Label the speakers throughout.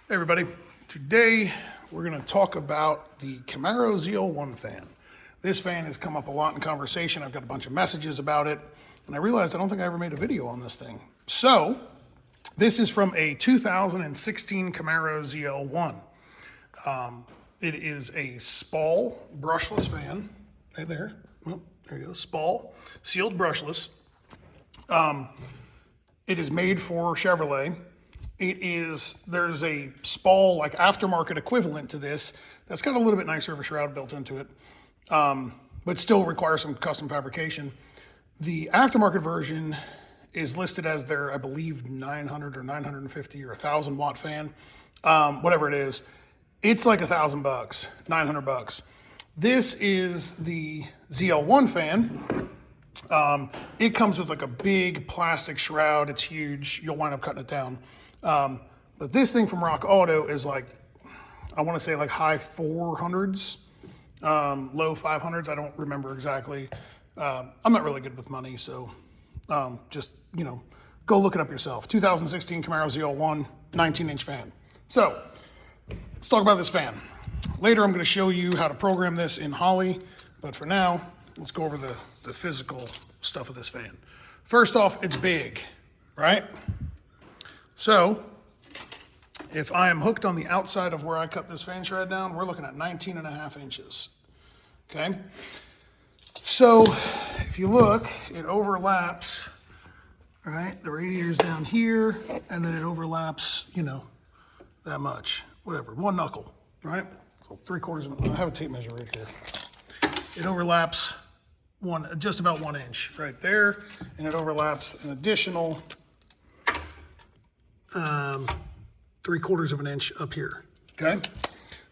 Speaker 1: Hey everybody, today we're going to talk about the Camaro zl1 fan. This fan has come up a lot in conversation. I've got a bunch of messages about it, and I realized I don't think I ever made a video on this thing. So, this is from a 2016 Camaro zl1. It is a Spall brushless fan. Right there. Oh, there you go. Spall, sealed brushless. It is made for Chevrolet. There's a Spall, like aftermarket equivalent to this, that's got a little bit nicer of a shroud built into it, but still requires some custom fabrication. The aftermarket version is listed as their, I believe, 900 or 950 or 1,000 watt fan, whatever it is. It's like $1,000, $900. This is the zl1 fan. It comes with like a big plastic shroud. It's huge. You'll wind up cutting it down. But this thing from Rock Auto is like, I want to say like high 400s, low 500s. I don't remember exactly. I'm not really good with money, so just, go look it up yourself. 2016 Camaro zl1 19-inch fan. So let's talk about this fan. Later I'm going to show you how to program this in Holley, but for now, let's go over the physical stuff of this fan. First off, it's big, right? So, if I am hooked on the outside of where I cut this fan shroud down, we're looking at 19.5 inches, okay? So, if you look, it overlaps, right? The radiator's down here, and then it overlaps, that much, whatever, one knuckle, right? So 3/4 of, I have a tape measure right here. It overlaps just about 1 inch right there, and it overlaps an additional 3/4 of an inch up here, okay?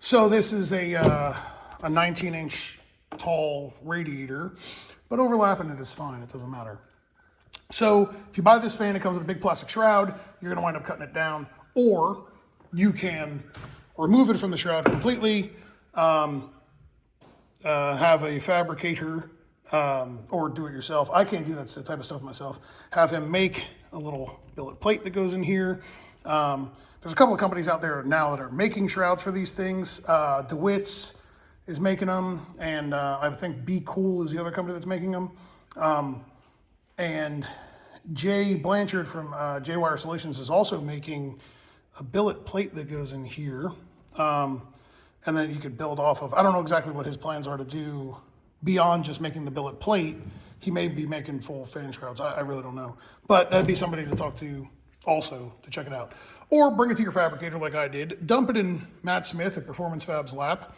Speaker 1: So this is a 19-inch tall radiator, but overlapping it is fine, it doesn't matter. So if you buy this fan, it comes with a big plastic shroud, you're gonna wind up cutting it down, or you can remove it from the shroud completely, have a fabricator, or do it yourself. I can't do that type of stuff myself. Have him make a little billet plate that goes in here. There's a couple of companies out there now that are making shrouds for these things. DeWitt's is making them, and I think Be Cool is the other company that's making them. And Jay Blanchard from J-Wire Solutions is also making a billet plate that goes in here. And then you could build off of, I don't know exactly what his plans are to do beyond just making the billet plate. He may be making full fan shrouds. I really don't know. But that'd be somebody to talk to also to check it out. Or bring it to your fabricator like I did. Dump it in Matt Smith at Performance Fab's lap.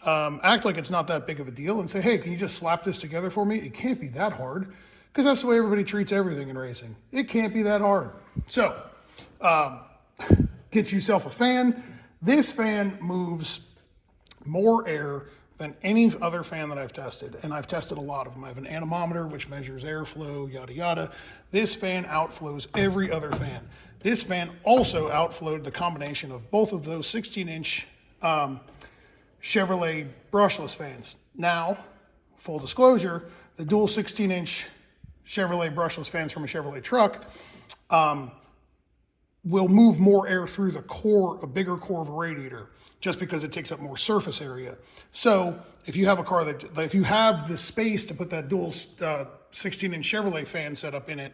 Speaker 1: Act like it's not that big of a deal and say, hey, can you just slap this together for me? It can't be that hard, because that's the way everybody treats everything in racing. It can't be that hard. So, get yourself a fan. This fan moves more air than any other fan that I've tested, and I've tested a lot of them. I have an anemometer which measures airflow, yada yada. This fan outflows every other fan. This fan also outflowed the combination of both of those 16-inch Chevrolet brushless fans. Now, full disclosure, the dual 16-inch Chevrolet brushless fans from a Chevrolet truck will move more air through the core, a bigger core of a radiator, just because it takes up more surface area. So if you have a car if you have the space to put that dual 16-inch Chevrolet fan setup in it,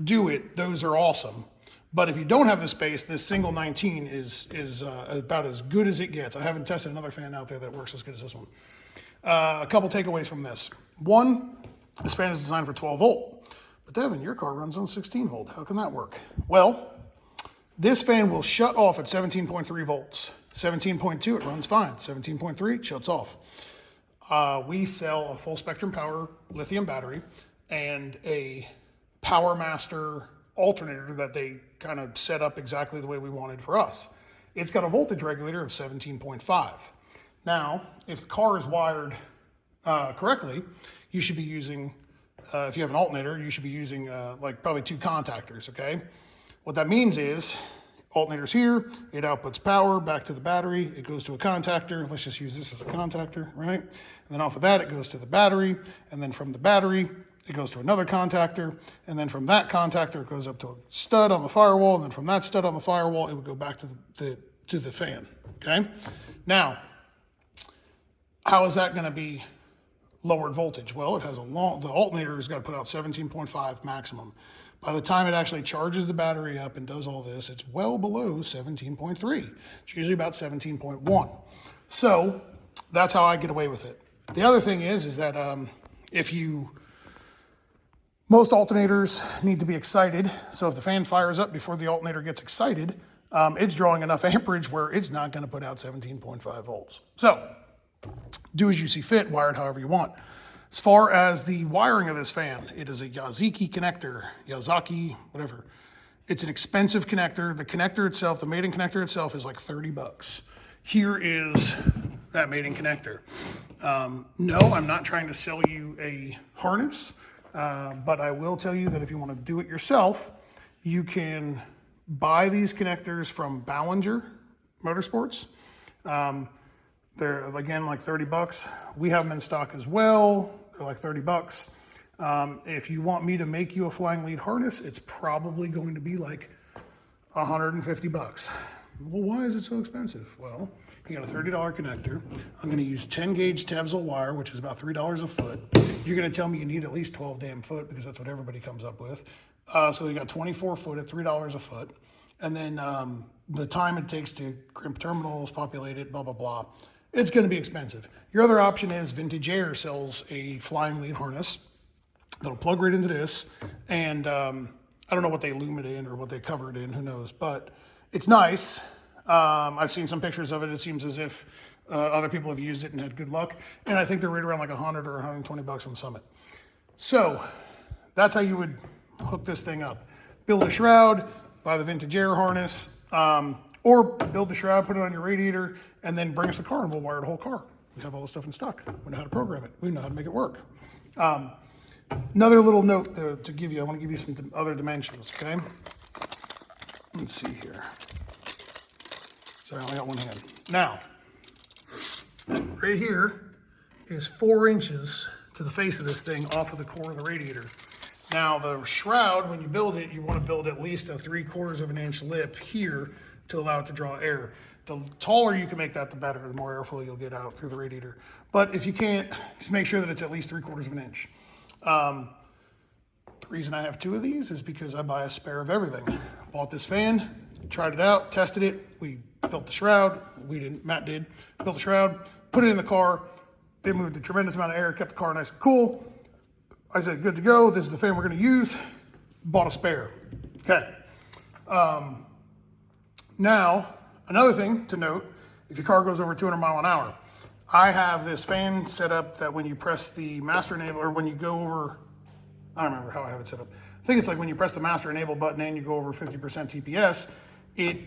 Speaker 1: do it. Those are awesome. But if you don't have the space, this single 19 is about as good as it gets. I haven't tested another fan out there that works as good as this one. A couple takeaways from this. One, this fan is designed for 12 volt. But Devin, your car runs on 16 volt. How can that work? Well, this fan will shut off at 17.3 volts. 17.2, it runs fine. 17.3, it shuts off. We sell a full spectrum power lithium battery and a Power Master alternator that they kind of set up exactly the way we wanted for us. It's got a voltage regulator of 17.5. Now, if the car is wired correctly, you should be using, if you have an alternator, you should be using like probably 2 contactors, okay? What that means is, alternator's here, it outputs power back to the battery, it goes to a contactor, let's just use this as a contactor, right? And then off of that, it goes to the battery, and then from the battery, it goes to another contactor, and then from that contactor, it goes up to a stud on the firewall, and then from that stud on the firewall, it would go back to the to the fan, okay? Now, how is that gonna be lowered voltage? Well, it has the alternator has got to put out 17.5 maximum. By the time it actually charges the battery up and does all this, it's well below 17.3. It's usually about 17.1. So that's how I get away with it. The other thing is that most alternators need to be excited. So if the fan fires up before the alternator gets excited, it's drawing enough amperage where it's not going to put out 17.5 volts. So do as you see fit, wire it however you want. As far as the wiring of this fan, it is a Yazaki connector, Yazaki, whatever. It's an expensive connector. The connector itself, the mating connector itself is like 30 bucks. Here is that mating connector. No, I'm not trying to sell you a harness, but I will tell you that if you want to do it yourself, you can buy these connectors from Ballinger Motorsports. They're, again, like 30 bucks. We have them in stock as well. They're like 30 bucks. If you want me to make you a flying lead harness, it's probably going to be like 150 bucks. Well, why is it so expensive? Well, you got a $30 connector. I'm going to use 10 gauge zl1 wire, which is about $3 a foot. You're going to tell me you need at least 12 damn foot because that's what everybody comes up with. So you got 24 foot at $3 a foot. And then the time it takes to crimp terminals, populate it, blah, blah, blah. It's going to be expensive. Your other option is Vintage Air sells a flying lead harness that'll plug right into this. And I don't know what they loom it in or what they cover it in, who knows, but it's nice. I've seen some pictures of it. It seems as if other people have used it and had good luck. And I think they're right around like 100 or 120 bucks from Summit. So that's how you would hook this thing up. Build a shroud, buy the Vintage Air harness, or build the shroud, put it on your radiator, and then bring us the car and we'll wire the whole car. We have all the stuff in stock. We know how to program it. We know how to make it work. Another little note to give you, I want to give you some other dimensions, okay? Let's see here. Sorry, I only got one hand. Now, right here is 4 inches to the face of this thing off of the core of the radiator. Now, the shroud, when you build it, you want to build at least a 3/4 of an inch lip here to allow it to draw air. The taller you can make that, the better. The more airflow you'll get out through the radiator. But if you can't, just make sure that it's at least 3/4 of an inch. The reason I have 2 of these is because I buy a spare of everything. Bought this fan, tried it out, tested it. We built the shroud. We didn't, Matt did. Built the shroud, put it in the car. It moved a tremendous amount of air, kept the car nice and cool. I said, good to go. This is the fan we're going to use. Bought a spare. Okay. Now, another thing to note, if your car goes over 200 miles an hour, I have this fan set up that when you press the master enable, or when you go over, I don't remember how I have it set up. I think it's like when you press the master enable button and you go over 50% TPS, it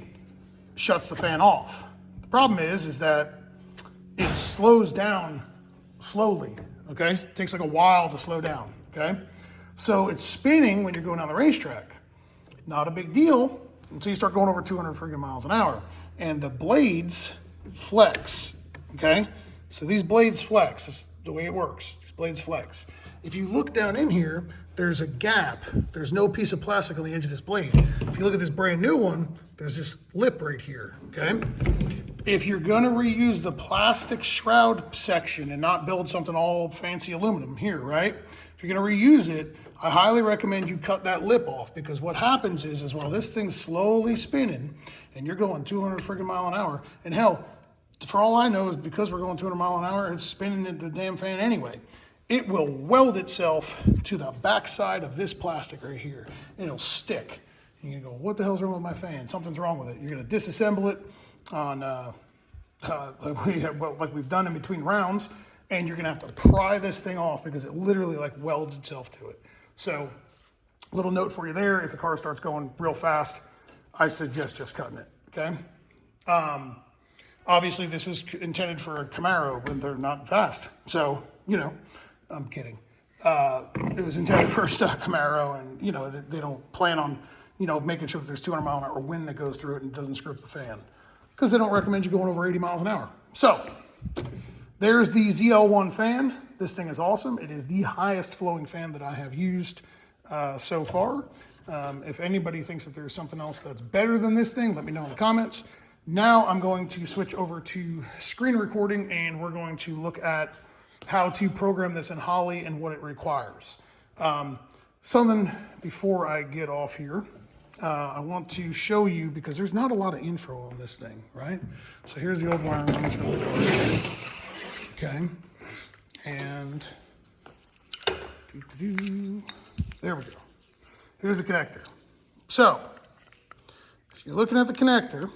Speaker 1: shuts the fan off. The problem is that it slows down slowly, okay? It takes like a while to slow down, okay? So it's spinning when you're going down the racetrack. Not a big deal until you start going over 200 freaking miles an hour. And the blades flex, okay? So these blades flex, that's the way it works. These blades flex. If you look down in here, there's a gap. There's no piece of plastic on the edge of this blade. If you look at this brand new one, there's this lip right here, okay? If you're gonna reuse the plastic shroud section and not build something all fancy aluminum here, right? If you're gonna reuse it, I highly recommend you cut that lip off, because what happens is while this thing's slowly spinning and you're going 200 freaking mile an hour, and hell, for all I know is because we're going 200 mile an hour, it's spinning the damn fan anyway. It will weld itself to the backside of this plastic right here, and it'll stick. And you go, what the hell's wrong with my fan? Something's wrong with it. You're gonna disassemble it on, like we've done in between rounds, and you're gonna have to pry this thing off because it literally like welds itself to it. So, little note for you there, if the car starts going real fast, I suggest just cutting it, okay? Obviously this was intended for a Camaro when they're not fast. So, you know, I'm kidding. It was intended for a stock Camaro, and you know, they don't plan on, you know, making sure that there's 200 mile an hour wind that goes through it and doesn't screw up the fan, because they don't recommend you going over 80 miles an hour. So, there's the zl1 fan. This thing is awesome. It is the highest flowing fan that I have used so far. If anybody thinks that there's something else that's better than this thing, let me know in the comments. Now I'm going to switch over to screen recording and we're going to look at how to program this in Holley and what it requires. Something before I get off here, I want to show you because there's not a lot of info on this thing, right? So here's the old wiring harness for the car. Okay, and there we go. Here's the connector. So if you're looking at the connector,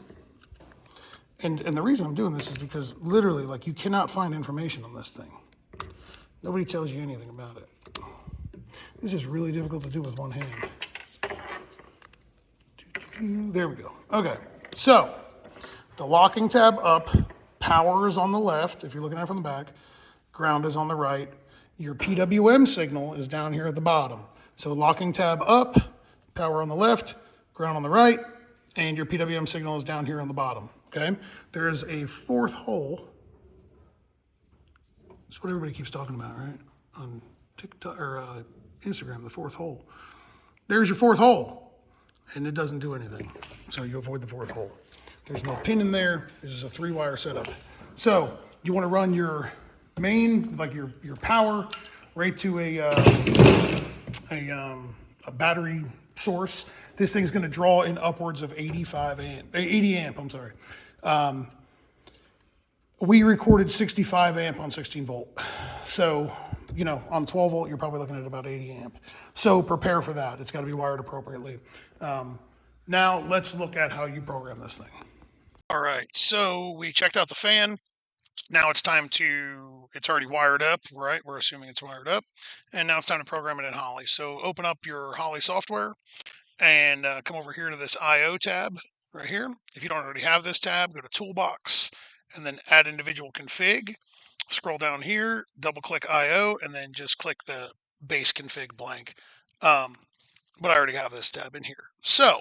Speaker 1: and the reason I'm doing this is because literally, like, you cannot find information on this thing. Nobody tells you anything about it. This is really difficult to do with one hand. There we go. Okay, so the locking tab up, power is on the left, if you're looking at it from the back, ground is on the right. Your PWM signal is down here at the bottom. So locking tab up, power on the left, ground on the right, and your PWM signal is down here on the bottom, okay? There is a fourth hole. That's what everybody keeps talking about, right? On TikTok or Instagram, the fourth hole. There's your fourth hole, and it doesn't do anything. So you avoid the fourth hole. There's no pin in there. This is a 3-wire setup. So you want to run your main, like your power, right to a battery source. This thing's going to draw in upwards of 80 amp. I'm sorry. We recorded 65 amp on 16 volt. So, you know, on 12 volt, you're probably looking at about 80 amp. So prepare for that. It's got to be wired appropriately. Now let's look at how you program this thing. All right, so we checked out the fan. Now it's time to, it's already wired up, right? We're assuming it's wired up. And now it's time to program it in Holley. So open up your Holley software and come over here to this IO tab right here. If you don't already have this tab, go to Toolbox and then Add Individual Config. Scroll down here, double click IO, and then just click the base config blank. But I already have this tab in here. So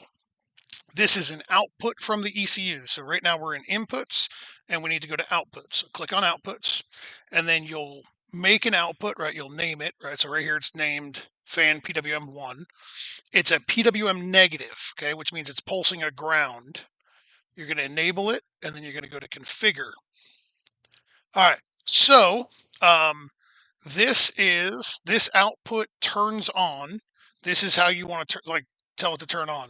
Speaker 1: this is an output from the ECU. So right now we're in inputs and we need to go to outputs. So click on outputs and then you'll make an output, right? You'll name it, right? So right here it's named fan PWM1. It's a PWM negative, okay, which means it's pulsing a ground. You're going to enable it and then you're going to go to configure. All right, so this output turns on. This is how you want to tell it to turn on.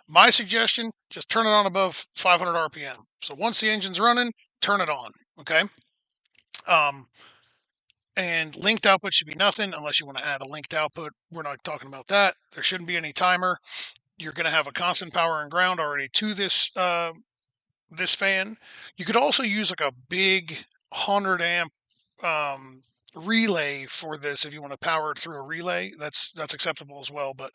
Speaker 1: My suggestion, just turn it on above 500 RPM. So once the engine's running, turn it on, okay? And linked output should be nothing unless you want to add a linked output. We're not talking about that. There shouldn't be any timer. You're going to have a constant power and ground already to this this fan. You could also use like a big 100 amp relay for this if you want to power it through a relay. That's acceptable as well, but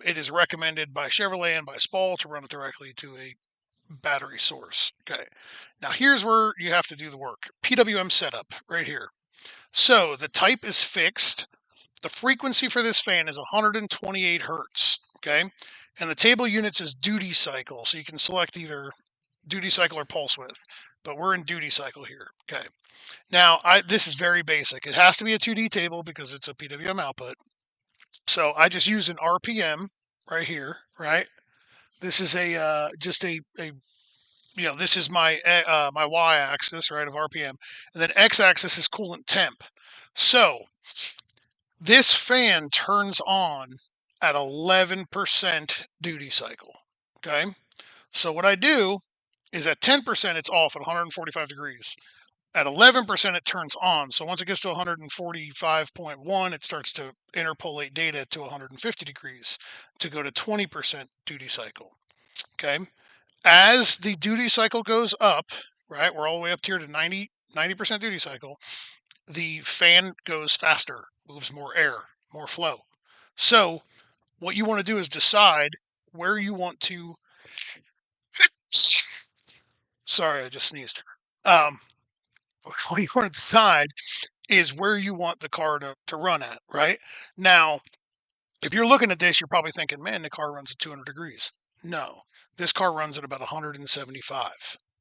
Speaker 1: it is recommended by Chevrolet and by Spall to run it directly to a battery source. Okay, now here's where you have to do the work. PWM setup right here. So the type is fixed. The frequency for this fan is 128 hertz. Okay, and the table units is duty cycle, so you can select either duty cycle or pulse width, but we're in duty cycle here. Okay. Now, this is very basic. It has to be a 2D table because it's a PWM output. So I just use an RPM right here, right? This is a just a you know, this is my my y-axis, right, of RPM, and then x-axis is coolant temp. So this fan turns on at 11% duty cycle. Okay. So what I do is at 10%, it's off at 145 degrees. At 11%, it turns on. So once it gets to 145.1, it starts to interpolate data to 150 degrees to go to 20% duty cycle. Okay. As the duty cycle goes up, right, we're all the way up here to 90% duty cycle, the fan goes faster, moves more air, more flow. So what you want to do is decide where you want to. Sorry, I just sneezed. What you want to decide is where you want the car to run at, right? Now, if you're looking at this, you're probably thinking, man, the car runs at 200 degrees. No, this car runs at about 175.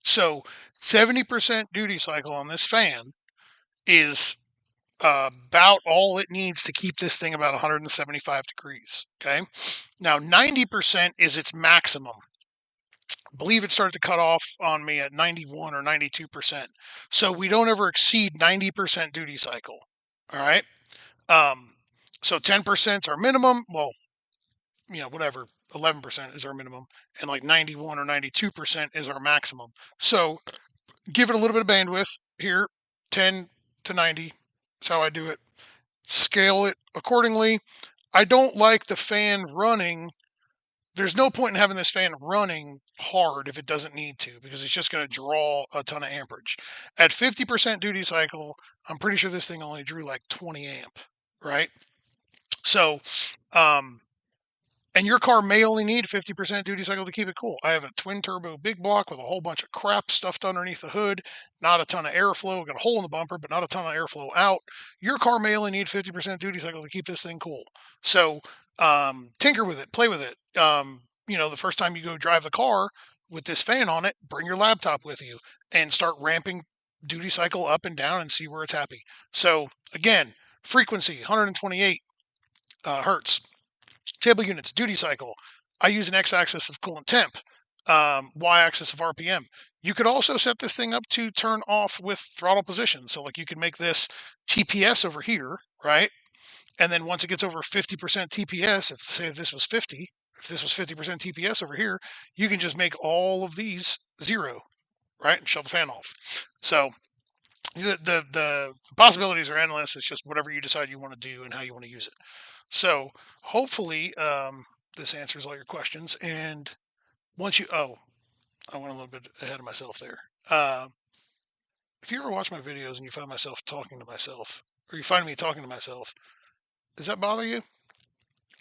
Speaker 1: So 70% duty cycle on this fan is about all it needs to keep this thing about 175 degrees, okay? Now, 90% is its maximum. believe it started to cut off on me at 91 or 92%. So we don't ever exceed 90% duty cycle. All right. Um, so 10% is our minimum. Well, whatever, 11% is our minimum, and like 91 or 92% is our maximum. So give it a little bit of bandwidth here, 10 to 90. That's how I do it. Scale it accordingly. I don't like the fan running. There's no point in having this fan running hard if it doesn't need to, because it's just going to draw a ton of amperage. At 50% duty cycle, I'm pretty sure this thing only drew like 20 amp, right? So, and your car may only need 50% duty cycle to keep it cool. I have a twin turbo big block with a whole bunch of crap stuffed underneath the hood, not a ton of airflow, got a hole in the bumper, but not a ton of airflow out. Your car may only need 50% duty cycle to keep this thing cool. So tinker with it, play with it. The first time you go drive the car with this fan on it, bring your laptop with you and start ramping duty cycle up and down and see where it's happy. So again, frequency 128 hertz. Table units, duty cycle. I use an x-axis of coolant temp, y-axis of RPM. You could also set this thing up to turn off with throttle position. So like you could make this TPS over here, right? And then once it gets over 50% TPS, if this was 50, if this was 50% TPS over here, you can just make all of these 0, right? And shut the fan off. So the possibilities are endless. It's just whatever you decide you want to do and how you want to use it. So hopefully this answers all your questions. And once you, I went a little bit ahead of myself there. If you ever watch my videos and you find myself talking to myself, or you find me talking to myself, does that bother you?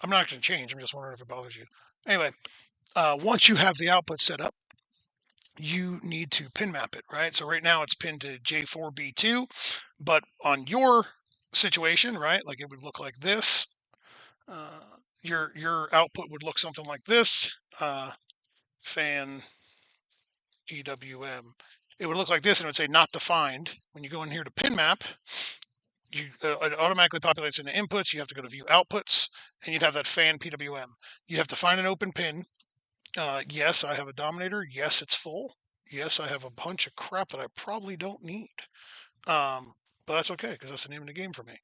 Speaker 1: I'm not going to change. I'm just wondering if it bothers you. Anyway, once you have the output set up, you need to pin map it, right? So right now it's pinned to J4B2, but on your situation, right, like it would look like this. Your output would look something like this. Fan GWM. It would look like this, and it would say not defined. When you go in here to pin map, it automatically populates in the inputs. You have to go to view outputs, and you'd have that fan PWM. You have to find an open pin. Yes, I have a dominator. Yes, it's full. Yes, I have a bunch of crap that I probably don't need. But that's okay, because that's the name of the game for me.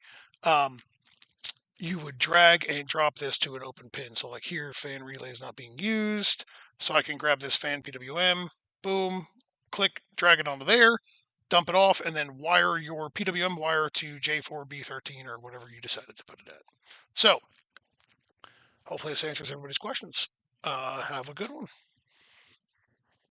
Speaker 1: You would drag and drop this to an open pin. So like here, fan relay is not being used. So I can grab this fan PWM, boom, click, drag it onto there, dump it off, and then wire your PWM wire to J4B13 or whatever you decided to put it at. So hopefully this answers everybody's questions. Have a good one.